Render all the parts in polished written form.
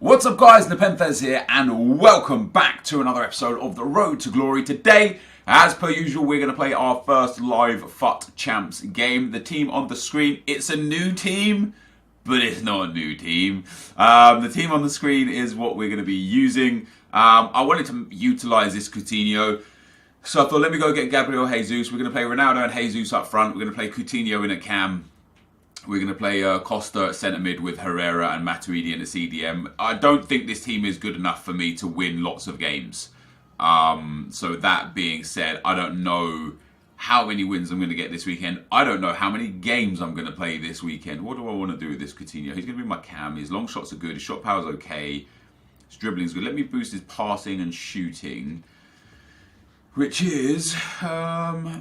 What's up guys, Nepenthes here and welcome back to another episode of The Road to Glory. Today, as per usual, we're going to play our first live FUT Champs game. The team on the screen, it's a new team, but it's not a new team. The team on the screen is what we're going to be using. I wanted to utilise this Coutinho, so I thought let me go get Gabriel Jesus. We're going to play Ronaldo and Jesus up front. We're going to play Coutinho in a cam. We're going to play Costa at centre mid with Herrera and Matuidi in the CDM. I don't think this team is good enough for me to win lots of games. So that being said, I don't know how many wins I'm going to get this weekend. I don't know how many games I'm going to play this weekend. What do I want to do with this Coutinho? He's going to be my cam. His long shots are good. His shot power's okay. His dribbling's good. Let me boost his passing and shooting. Which is... do I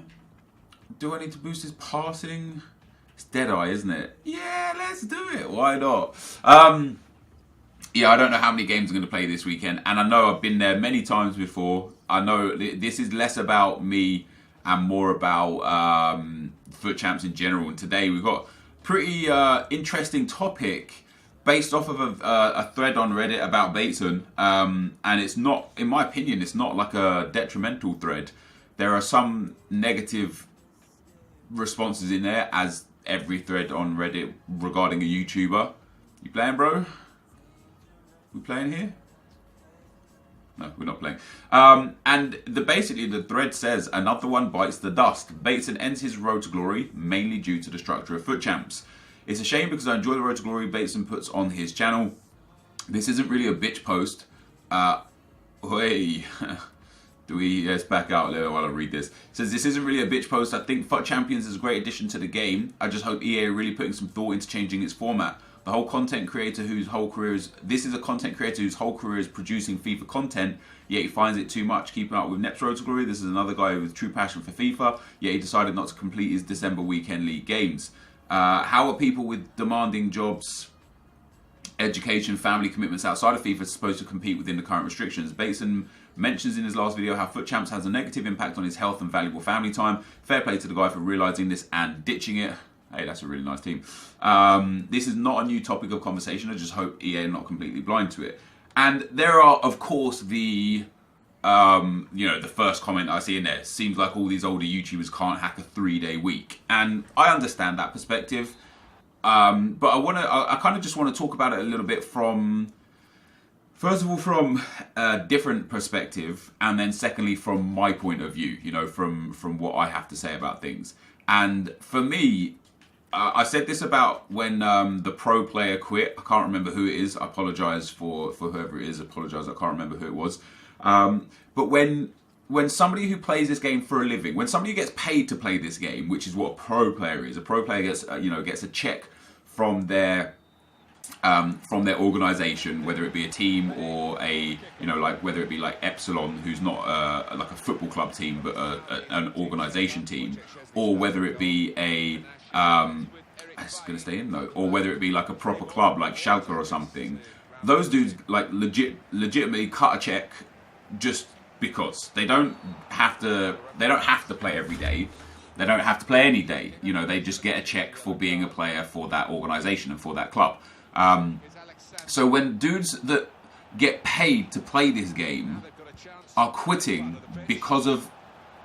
need to boost his passing? It's Deadeye, isn't it? Yeah, let's do it. Why not? Yeah, I don't know how many games I'm going to play this weekend. And I know I've been there many times before. I know this is less about me and more about FUT Champs in general. And today we've got a pretty interesting topic based off of a thread on Reddit about Bateson. And it's not, in my opinion, it's not like a detrimental thread. There are some negative responses in there, as every thread on Reddit regarding a YouTuber. You playing, bro? We playing here? No, we're not playing. And basically the thread says, another one bites the dust. Bateson ends his road to glory, mainly due to the structure of FUT Champs. It's a shame because I enjoy the road to glory Bateson puts on his channel. This isn't really a bitch post. Hey. Let's back out a little while I read this. It says, this isn't really a bitch post. I think FUT Champions is a great addition to the game. I just hope EA are really putting some thought into changing its format. The whole content creator whose whole career is... This is a content creator whose whole career is producing FIFA content, yet he finds it too much keeping up with Nep's Road to Glory. This is another guy with true passion for FIFA, yet he decided not to complete his December weekend league games. How are people with demanding jobs, education, family commitments outside of FIFA supposed to compete within the current restrictions? Bateson mentions in his last video how FUT Champs has a negative impact on his health and valuable family time. Fair play to the guy for realising this and ditching it. Hey, that's a really nice team. This is not a new topic of conversation. I just hope EA are not completely blind to it. And there are, of course, the first comment I see in there. Seems like all these older YouTubers can't hack a 3-day week. And I understand that perspective. But I kind of just want to talk about it a little bit from... First of all, from a different perspective, and then secondly, from my point of view, from what I have to say about things. And for me, I said this about when the pro player quit. I can't remember who it is. I apologise for whoever it is. I apologise, I can't remember who it was. But when somebody who plays this game for a living, when somebody gets paid to play this game, which is what a pro player is, a pro player gets a check from their organisation, whether it be a team or whether it be like Epsilon, who's not like a football club team but an organisation team, or whether it be or whether it be like a proper club like Schalke or something. Those dudes like legitimately cut a check just because they don't have to play every day. They don't have to play any day. They just get a check for being a player for that organisation and for that club. So when dudes that get paid to play this game are quitting because of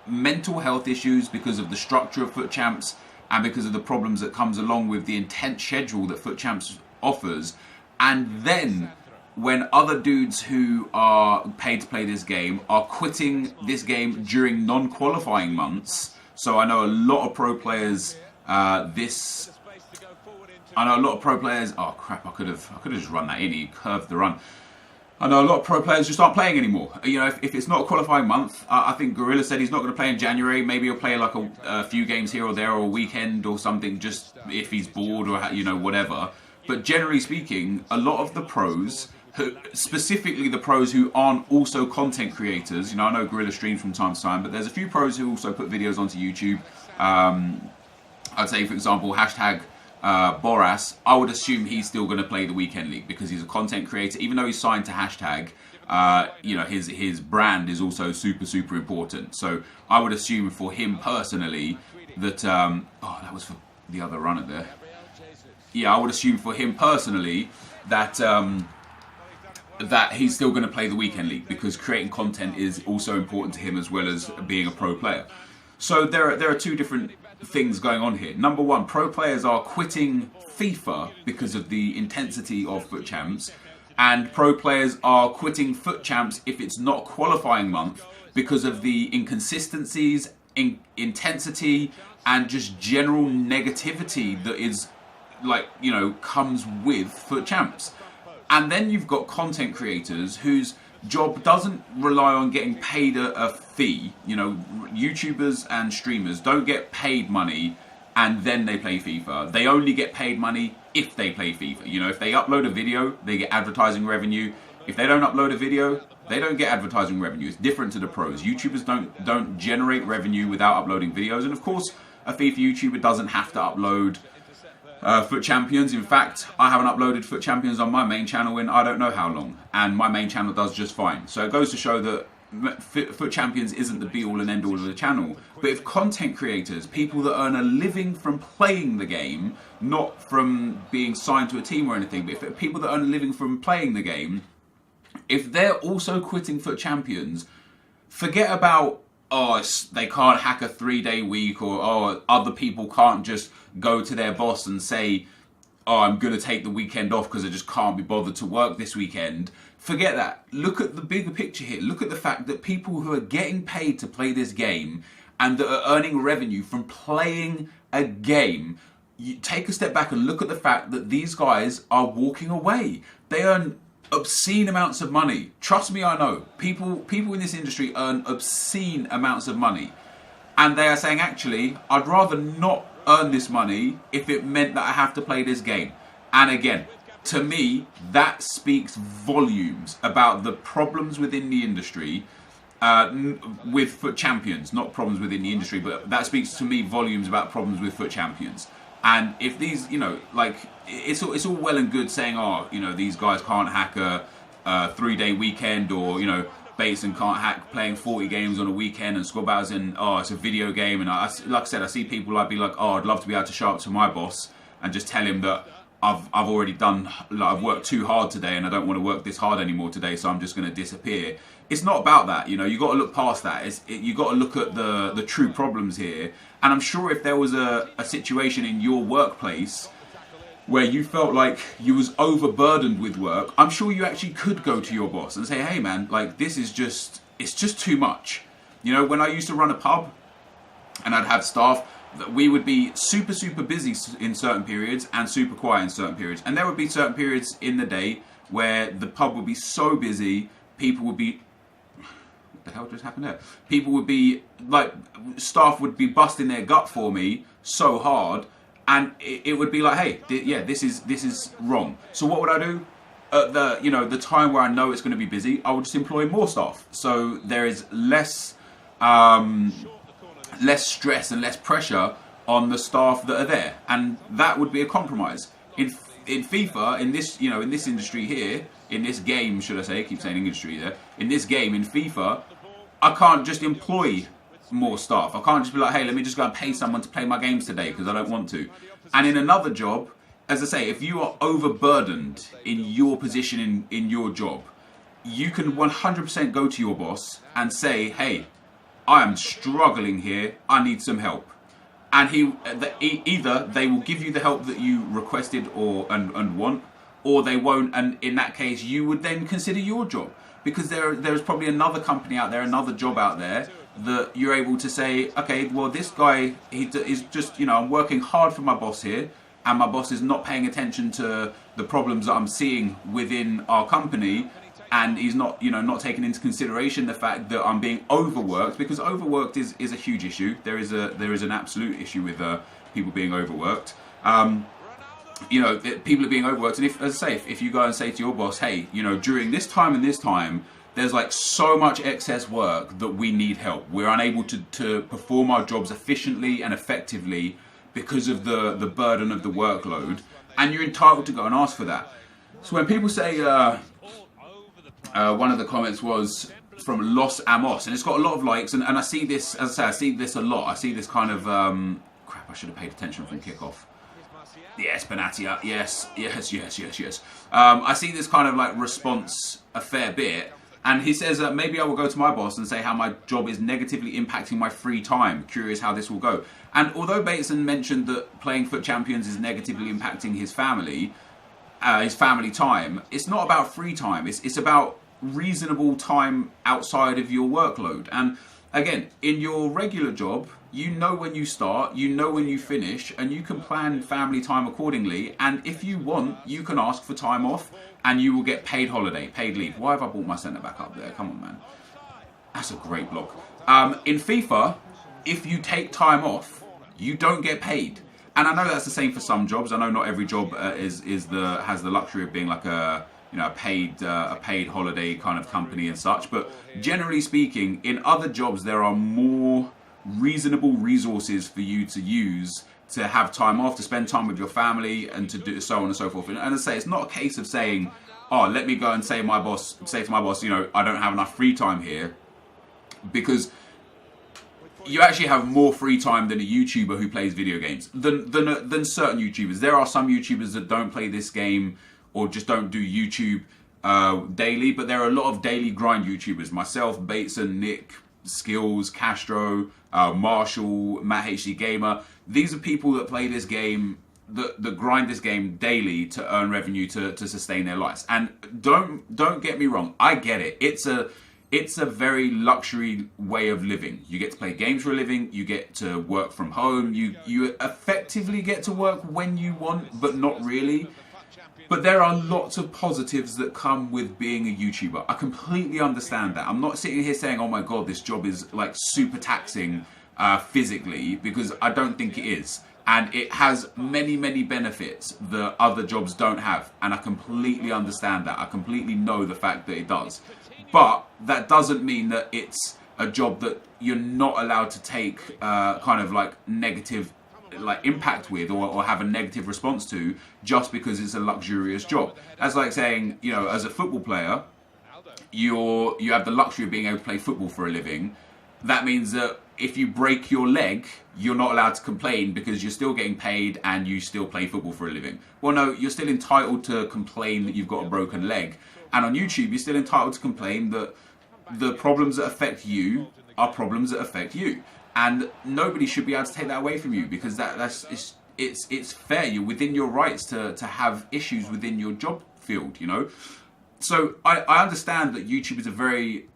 mental health issues, because of the structure of FUT Champs, and because of the problems that comes along with the intense schedule that FUT Champs offers, and then when other dudes who are paid to play this game are quitting this game during non-qualifying months. So I know a lot of pro players oh crap, I could have just run that in. He curved the run. I know a lot of pro players just aren't playing anymore. If it's not a qualifying month, I think Gorilla said he's not going to play in January. Maybe he'll play like a few games here or there, or a weekend or something, just if he's bored or whatever. But generally speaking, a lot of the pros, specifically the pros who aren't also content creators, I know Gorilla streams from time to time, but there's a few pros who also put videos onto YouTube. I'd say, for example, hashtag Boras, I would assume he's still going to play the weekend league because he's a content creator. Even though he's signed to hashtag, his brand is also super important. So I would assume for him personally that that was for the other runner there. Yeah, I would assume for him personally that that he's still going to play the weekend league because creating content is also important to him as well as being a pro player. So there are two different things going on here. Number one, pro players are quitting FIFA because of the intensity of FUT Champs, and pro players are quitting FUT Champs if it's not qualifying month because of the inconsistencies, intensity, and just general negativity that is comes with FUT Champs. And then you've got content creators whose job doesn't rely on getting paid a fee. YouTubers and streamers don't get paid money and then they play FIFA. They only get paid money if they play FIFA. If they upload a video, they get advertising revenue. If they don't upload a video, they don't get advertising revenue. It's different to the pros. YouTubers don't generate revenue without uploading videos. And of course, a FIFA YouTuber doesn't have to upload FUT Champions. In fact, I haven't uploaded FUT Champions on my main channel in I don't know how long, and my main channel does just fine. So it goes to show that FUT Champions isn't the be all and end all of the channel. But if content creators, people that earn a living from playing the game, not from being signed to a team or anything, but if people that earn a living from playing the game, if they're also quitting FUT Champions, forget about they can't hack a 3-day week, or other people can't just go to their boss and say, I'm going to take the weekend off because I just can't be bothered to work this weekend. Forget that. Look at the bigger picture here. Look at the fact that people who are getting paid to play this game and that are earning revenue from playing a game, you take a step back and look at the fact that these guys are walking away. They earn obscene amounts of money. Trust me, I know. People in this industry earn obscene amounts of money. And they are saying, actually, I'd rather not earn this money if it meant that I have to play this game. And again, to me, that speaks volumes about the problems within the industry with FUT Champions. Not problems within the industry, but that speaks to me volumes about problems with FUT Champions. And if these, it's all well and good saying, these guys can't hack a 3-day weekend, or, Bateson can't hack playing 40 games on a weekend, and Squad Battles it's a video game. And like I said, I see people, I'd be like, I'd love to be able to show up to my boss and just tell him that I've already done, I've worked too hard today and I don't want to work this hard anymore today, so I'm just going to disappear. It's not about that, you got to look past that. You got to look at the true problems here. And I'm sure if there was a situation in your workplace where you felt like you was overburdened with work, I'm sure you actually could go to your boss and say, hey man, this is it's just too much. When I used to run a pub and I'd have staff, that we would be super, super busy in certain periods and super quiet in certain periods. And there would be certain periods in the day where the pub would be so busy, people would be... What the hell just happened there? People would be, staff would be busting their gut for me so hard, and it would be like, hey, this is wrong. So what would I do? At the time where I know it's going to be busy, I would just employ more staff. So there is less stress and less pressure on the staff that are there, and that would be a compromise. In FIFA, in this industry here, in this game, should I say? I keep saying industry there. In this game, in FIFA, I can't just employ more staff. I can't just be like, hey, let me just go and pay someone to play my games today because I don't want to. And in another job, as I say, if you are overburdened in your position in your job, you can 100% go to your boss and say, hey, I am struggling here, I need some help. And either they will give you the help that you requested and want, or they won't, and in that case you would then consider your job. Because there's probably another company out there, another job out there, that you're able to say, okay, well, this guy, he is just, I'm working hard for my boss here, and my boss is not paying attention to the problems that I'm seeing within our company, and he's not, not taking into consideration the fact that I'm being overworked, because overworked is a huge issue. There is an absolute issue with people being overworked. People are being overworked, and if you go and say to your boss, hey, during this time and this time, there's so much excess work that we need help. We're unable to perform our jobs efficiently and effectively because of the burden of the workload, and you're entitled to go and ask for that. So when people say, one of the comments was from Los Amos, and it's got a lot of likes, and I see this, as I say, I see this a lot. I see this kind of, crap, I should have paid attention from kickoff. Yes, Benatia. Yes, yes, yes, yes, yes. I see this kind of like response a fair bit. And he says, maybe I will go to my boss and say how my job is negatively impacting my free time. Curious how this will go. And although Bateson mentioned that playing Foot Champions is negatively impacting his family time, it's not about free time. It's about reasonable time outside of your workload. And again, in your regular job, you know when you start, you know when you finish, and you can plan family time accordingly. And if you want, you can ask for time off and you will get paid holiday, paid leave. Why have I brought my centre back up there? Come on, man. That's a great block. In FIFA, if you take time off, you don't get paid. And I know that's the same for some jobs. I know not every job has the luxury of being like a paid holiday kind of company and such. But generally speaking, in other jobs there are more reasonable resources for you to use to have time off, to spend time with your family, and to do so on and so forth. And as I say, it's not a case of saying, oh, let me go and say to my boss, I don't have enough free time here, because you actually have more free time than a YouTuber who plays video games, than certain YouTubers. There are some YouTubers that don't play this game or just don't do YouTube daily, but there are a lot of daily grind YouTubers. Myself, Bateson, Nick, Skills, Castro, Marshall, Matt HD Gamer. These are people that play this game, that grind this game daily to earn revenue to sustain their lives. And don't get me wrong, I get it. It's a very luxury way of living. You get to play games for a living. You get to work from home. You effectively get to work when you want, but not really. But there are lots of positives that come with being a YouTuber. I completely understand that. I'm not sitting here saying, oh my God, this job is like super taxing physically, because I don't think it is. And it has many, many benefits that other jobs don't have. And I completely understand that. I completely know the fact that it does. But that doesn't mean that it's a job that you're not allowed to take kind of like negative impact with, or have a negative response to, just because it's a luxurious job. That's like saying, as a football player, you have the luxury of being able to play football for a living. That means that if you break your leg, you're not allowed to complain because you're still getting paid and you still play football for a living. Well, no, you're still entitled to complain that you've got a broken leg. And on YouTube, you're still entitled to complain that the problems that affect you are problems that affect you. And nobody should be able to take that away from you, because it's fair. You're within your rights to have issues within your job field, So I understand that YouTube is a very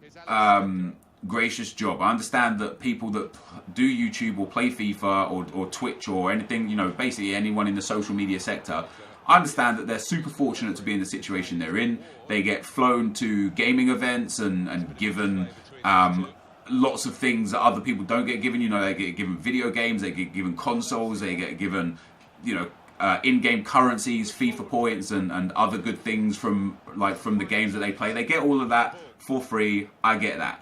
gracious job. I understand that people that do YouTube or play FIFA or Twitch or anything, basically anyone in the social media sector, I understand that they're super fortunate to be in the situation they're in. They get flown to gaming events and given lots of things that other people don't get given. They get given video games, they get given consoles, they get given, in-game currencies, FIFA points, and other good things from the games that they play. They get all of that for free. I get that.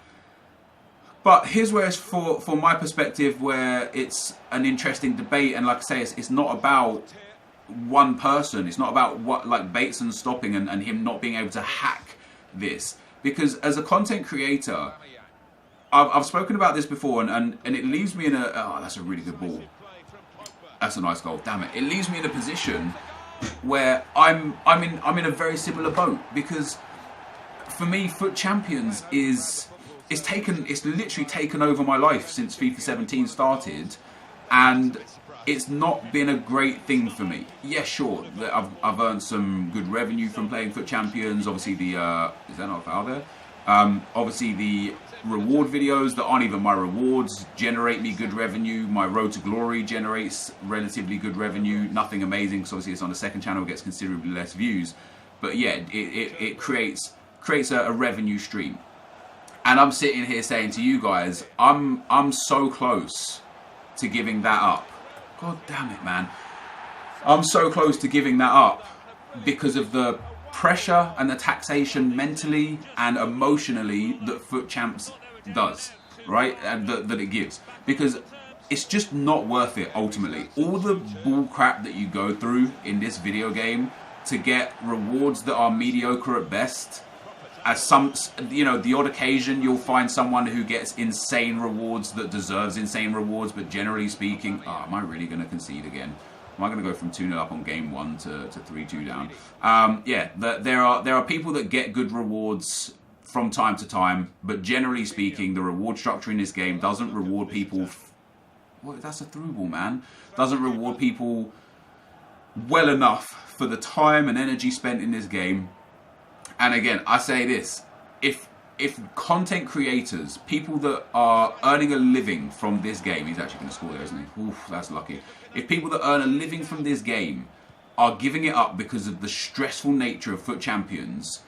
But here's where it's for my perspective, where it's an interesting debate. And like I say, it's not about one person. It's not about what Bateson stopping and him not being able to hack this. Because as a content creator, I've spoken about this before, and it leaves me in a... Oh, that's a really good ball. That's a nice goal. Damn it. It leaves me in a position where I'm in a very similar boat, because for me, Foot Champions it's literally taken over my life since FIFA 17 started, and it's not been a great thing for me. Yeah, sure, I've earned some good revenue from playing Foot Champions. Obviously is that not a foul there? Obviously the reward videos that aren't even my rewards generate me good revenue. My Road to Glory generates relatively good revenue. Nothing amazing, because obviously it's on the second channel, it gets considerably less views. But yeah, it creates a revenue stream. And I'm sitting here saying to you guys, I'm so close to giving that up. God damn it, man. I'm so close to giving that up because of the pressure and the taxation mentally and emotionally that Foot Champs does, right? And that it gives. Because it's just not worth it, ultimately. All the bull crap that you go through in this video game to get rewards that are mediocre at best. As some, the odd occasion you'll find someone who gets insane rewards that deserves insane rewards, but generally speaking, am I really going to concede again? Am I going to go from 2-0 up on game 1 to 3-2 down? Yeah, there are people that get good rewards from time to time, but generally speaking, the reward structure in this game doesn't reward people. Well, that's a through ball, man. Doesn't reward people well enough for the time and energy spent in this game. And again, I say this: if content creators, people that are earning a living from this game, he's actually going to score there, isn't he? Oof, that's lucky. If people that earn a living from this game are giving it up because of the stressful nature of FUT Champions,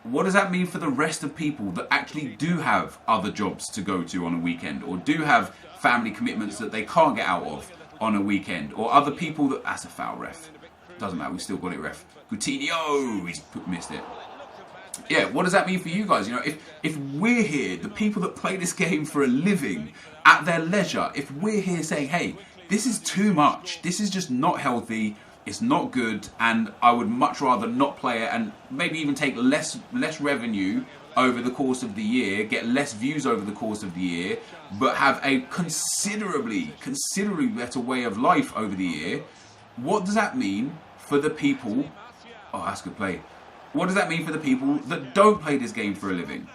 what does that mean for the rest of people that actually do have other jobs to go to on a weekend, or do have family commitments that they can't get out of on a weekend, or other people that... That's a foul, ref. Doesn't matter, we still got it, ref. Coutinho, he's missed it. Yeah, what does that mean for you guys? You know, if we're here, the people that play this game for a living, at their leisure, if we're here saying, hey, this is too much, this is just not healthy, it's not good, and I would much rather not play it and maybe even take less revenue over the course of the year, get less views over the course of the year, but have a considerably better way of life over the year. What does that mean for the people... Oh, that's good play. What does that mean for the people that don't play this game for a living?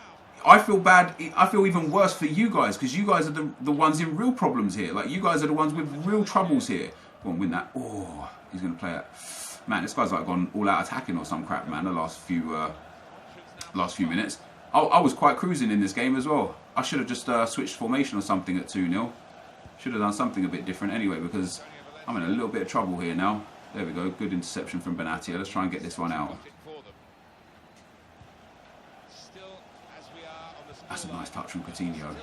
I feel bad. I feel even worse for you guys, because you guys are the ones in real problems here. Like, you guys are the ones with real troubles here. Go on, win that. Oh, he's going to play it. Man, this guy's like gone all out attacking or some crap, man, the last few minutes. I was quite cruising in this game as well. I should have just switched formation or something at 2-0. Should have done something a bit different anyway, because I'm in a little bit of trouble here now. There we go. Good interception from Benatia. Let's try and get this one out. That's a nice touch from Coutinho.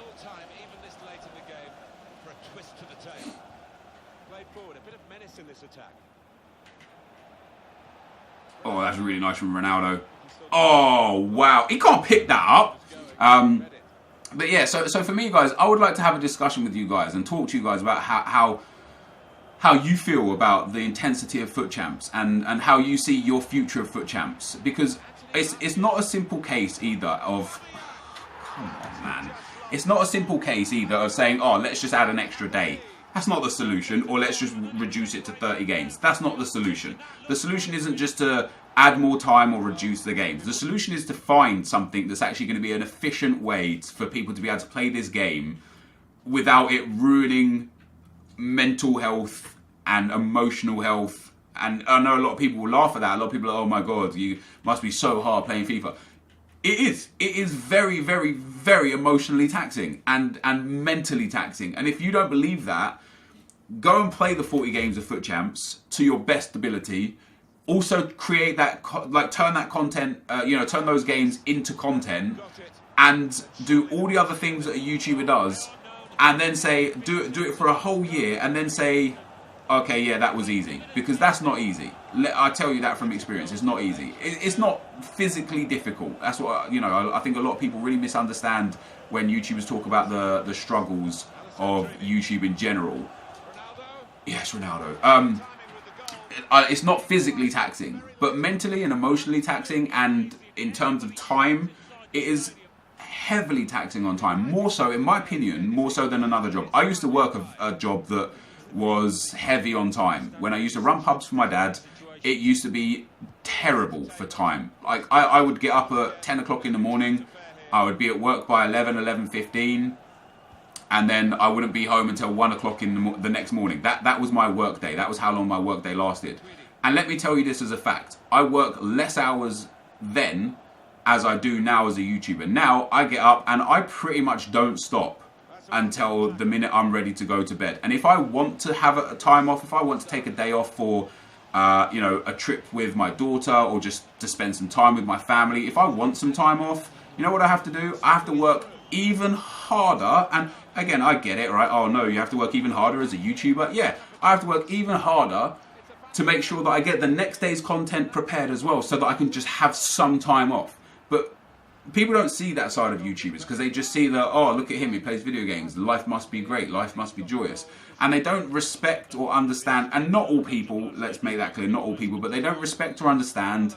Oh, that's really nice from Ronaldo. Oh, wow. He can't pick that up. But yeah, so for me, guys, I would like to have a discussion with you guys and talk to you guys about how you feel about the intensity of FUT Champs and how you see your future of FUT Champs. Because it's not a simple case either of... Come on, man. It's not a simple case either of saying, oh, let's just add an extra day. That's not the solution. Or let's just reduce it to 30 games. That's not the solution. The solution isn't just to add more time or reduce the games. The solution is to find something that's actually going to be an efficient way for people to be able to play this game without it ruining mental health and emotional health. And I know a lot of people will laugh at that. A lot of people are, oh my God, you must be so hard playing FIFA. It is. It is very, very, very emotionally taxing and mentally taxing. And if you don't believe that, go and play the 40 games of FUT Champs to your best ability. Also create that, turn that content, turn those games into content and do all the other things that a YouTuber does. And then say, do it for a whole year and then say, okay, yeah, that was easy. Because that's not easy. I tell you that from experience. It's not easy. It's not physically difficult. That's what, I think a lot of people really misunderstand when YouTubers talk about the struggles of YouTube in general. Yes, Ronaldo. It's not physically taxing, but mentally and emotionally taxing, and in terms of time, it is heavily taxing on time. More so, in my opinion, more so than another job. I used to work a job that was heavy on time. When I used to run pubs for my dad, it used to be terrible for time. Like, I would get up at 10 o'clock in the morning, I would be at work by 11:15, and then I wouldn't be home until 1 o'clock in the next morning. That was my work day. That was how long my work day lasted. And let me tell you this as a fact. I work less hours then as I do now as a YouTuber. Now, I get up and I pretty much don't stop until the minute I'm ready to go to bed. And if I want to have a time off, if I want to take a day off for a trip with my daughter, or just to spend some time with my family, if I want some time off, you know what I have to do? I have to work even harder. And again, I get it, right? Oh no, you have to work even harder as a YouTuber. Yeah, I have to work even harder to make sure that I get the next day's content prepared as well, so that I can just have some time off. But people don't see that side of YouTubers, because they just see that, oh, look at him, he plays video games, life must be great, life must be joyous. And they don't respect or understand, and not all people, let's make that clear, not all people, but they don't respect or understand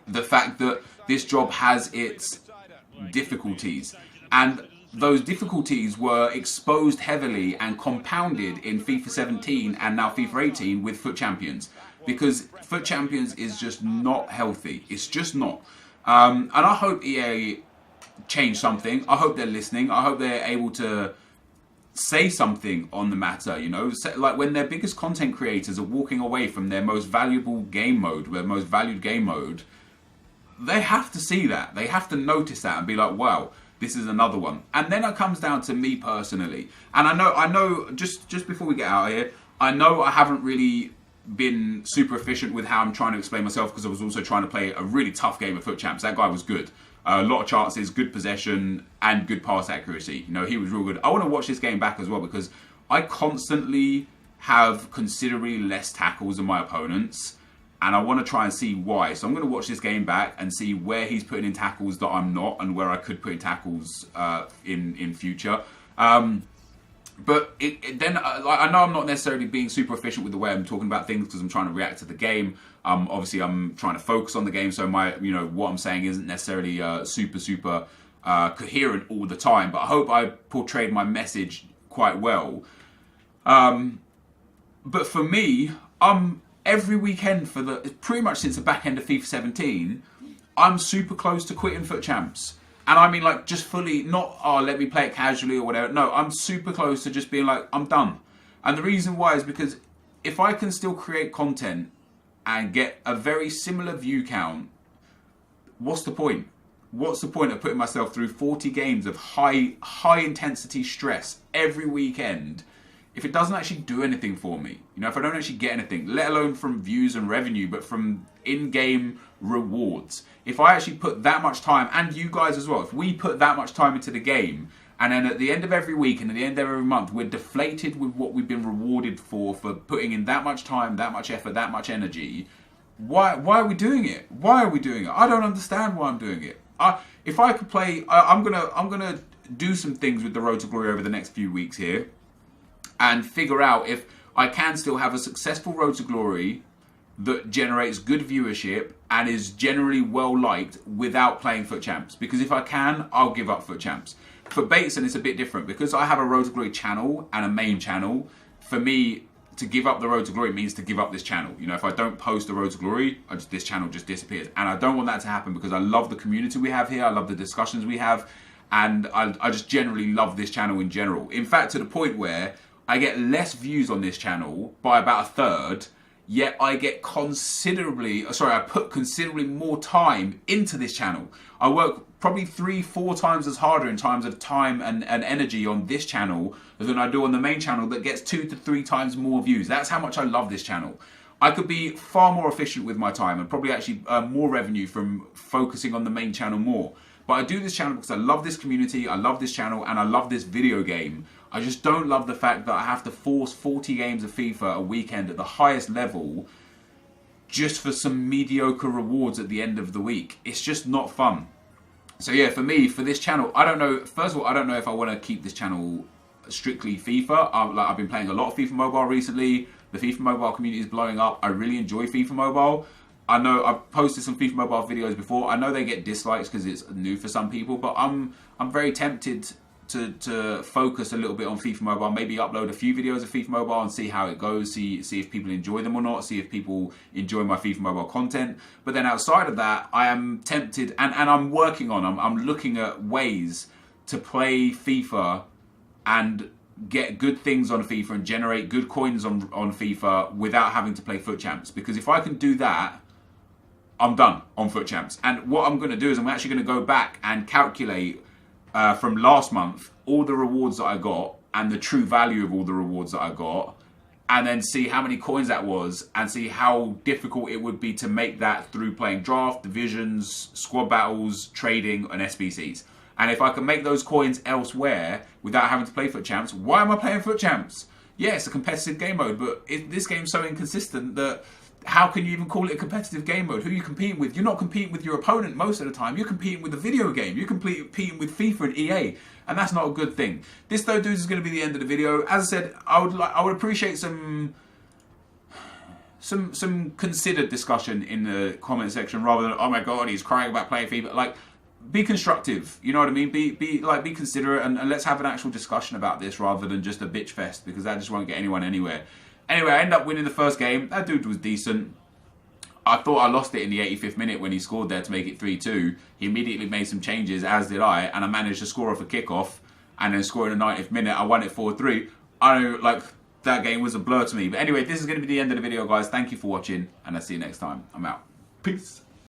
the fact that this job has its difficulties. And those difficulties were exposed heavily and compounded in FIFA 17 and now FIFA 18 with FUT Champions, because FUT Champions is just not healthy. It's just not. And I hope EA change something. I hope they're listening. I hope they're able to say something on the matter, you know, like when their biggest content creators are walking away from their most valuable game mode, their most valued game mode, they have to see that. They have to notice that and be like, wow, this is another one. And then it comes down to me personally. And I know, just before we get out of here, I know I haven't really been super efficient with how I'm trying to explain myself, because I was also trying to play a really tough game of FUT Champs. That guy was good. A lot of chances, good possession, and good pass accuracy. You know, he was real good. I want to watch this game back as well, because I constantly have considerably less tackles than my opponents, and I want to try and see why. So I'm going to watch this game back and see where he's putting in tackles that I'm not, and where I could put in tackles in future. But then I know I'm not necessarily being super efficient with the way I'm talking about things, because I'm trying to react to the game. Obviously, I'm trying to focus on the game, so what I'm saying isn't necessarily super coherent all the time. But I hope I portrayed my message quite well. But for me, every weekend pretty much since the back end of FIFA 17, I'm super close to quitting FUT Champs. And I mean, like, just fully, not, let me play it casually or whatever. No, I'm super close to just being like, I'm done. And the reason why is because if I can still create content and get a very similar view count, what's the point? What's the point of putting myself through 40 games of high intensity stress every weekend if it doesn't actually do anything for me? You know, if I don't actually get anything, let alone from views and revenue, but from in-game rewards. If I actually put that much time, and you guys as well, if we put that much time into the game, and then at the end of every week and at the end of every month, we're deflated with what we've been rewarded for putting in that much time, that much effort, that much energy, why are we doing it? Why are we doing it? I don't understand why I'm doing it. If I could play, I'm gonna do some things with the Road to Glory over the next few weeks here, and figure out if I can still have a successful Road to Glory that generates good viewership and is generally well liked without playing FUT Champs. Because if I can, I'll give up FUT Champs. For Bateson, it's a bit different, because I have a Road to Glory channel and a main channel. For me, to give up the Road to Glory means to give up this channel. You know, if I don't post the Road to Glory, this channel just disappears. And I don't want that to happen, because I love the community we have here. I love the discussions we have. And I just generally love this channel in general. In fact, to the point where I get less views on this channel by about a third, yet I put considerably more time into this channel. I work probably 3-4 times as harder in terms of time and energy on this channel than I do on the main channel that gets 2 to 3 times more views. That's how much I love this channel. I could be far more efficient with my time and probably actually earn more revenue from focusing on the main channel more. But I do this channel because I love this community, I love this channel, and I love this video game. I just don't love the fact that I have to force 40 games of FIFA a weekend at the highest level just for some mediocre rewards at the end of the week. It's just not fun. So yeah, for me, for this channel, I don't know. First of all, I don't know if I want to keep this channel strictly FIFA. I've been playing a lot of FIFA Mobile recently. The FIFA Mobile community is blowing up. I really enjoy FIFA Mobile. I know I've posted some FIFA Mobile videos before. I know they get dislikes because it's new for some people, but I'm very tempted to focus a little bit on FIFA Mobile, maybe upload a few videos of FIFA Mobile and see how it goes, see if people enjoy them or not, see if people enjoy my FIFA Mobile content. But then outside of that, I am tempted, and I'm working on, I'm looking at ways to play FIFA and get good things on FIFA and generate good coins on FIFA without having to play FUT Champs. Because if I can do that, I'm done on FUT Champs. And what I'm going to do is I'm actually going to go back and calculate from last month all the rewards that I got and the true value of all the rewards that I got, and then see how many coins that was and see how difficult it would be to make that through playing draft, divisions, squad battles, trading, and SBCs. And if I can make those coins elsewhere without having to play FUT Champs, why am I playing FUT Champs? Yeah, it's a competitive game mode, but this game's so inconsistent that how can you even call it a competitive game mode? Who are you competing with? You're not competing with your opponent most of the time. You're competing with a video game. You're competing with FIFA and EA, and that's not a good thing. This, though, dudes, is going to be the end of the video. As I said, I would appreciate some considered discussion in the comment section rather than, oh my god, he's crying about playing FIFA. Like, be constructive. You know what I mean? Be considerate, and let's have an actual discussion about this rather than just a bitch fest, because that just won't get anyone anywhere. Anyway, I ended up winning the first game. That dude was decent. I thought I lost it in the 85th minute when he scored there to make it 3-2. He immediately made some changes, as did I, and I managed to score off a kickoff and then score in the 90th minute. I won it 4-3. I don't know, like, that game was a blur to me. But anyway, this is going to be the end of the video, guys. Thank you for watching, and I'll see you next time. I'm out. Peace.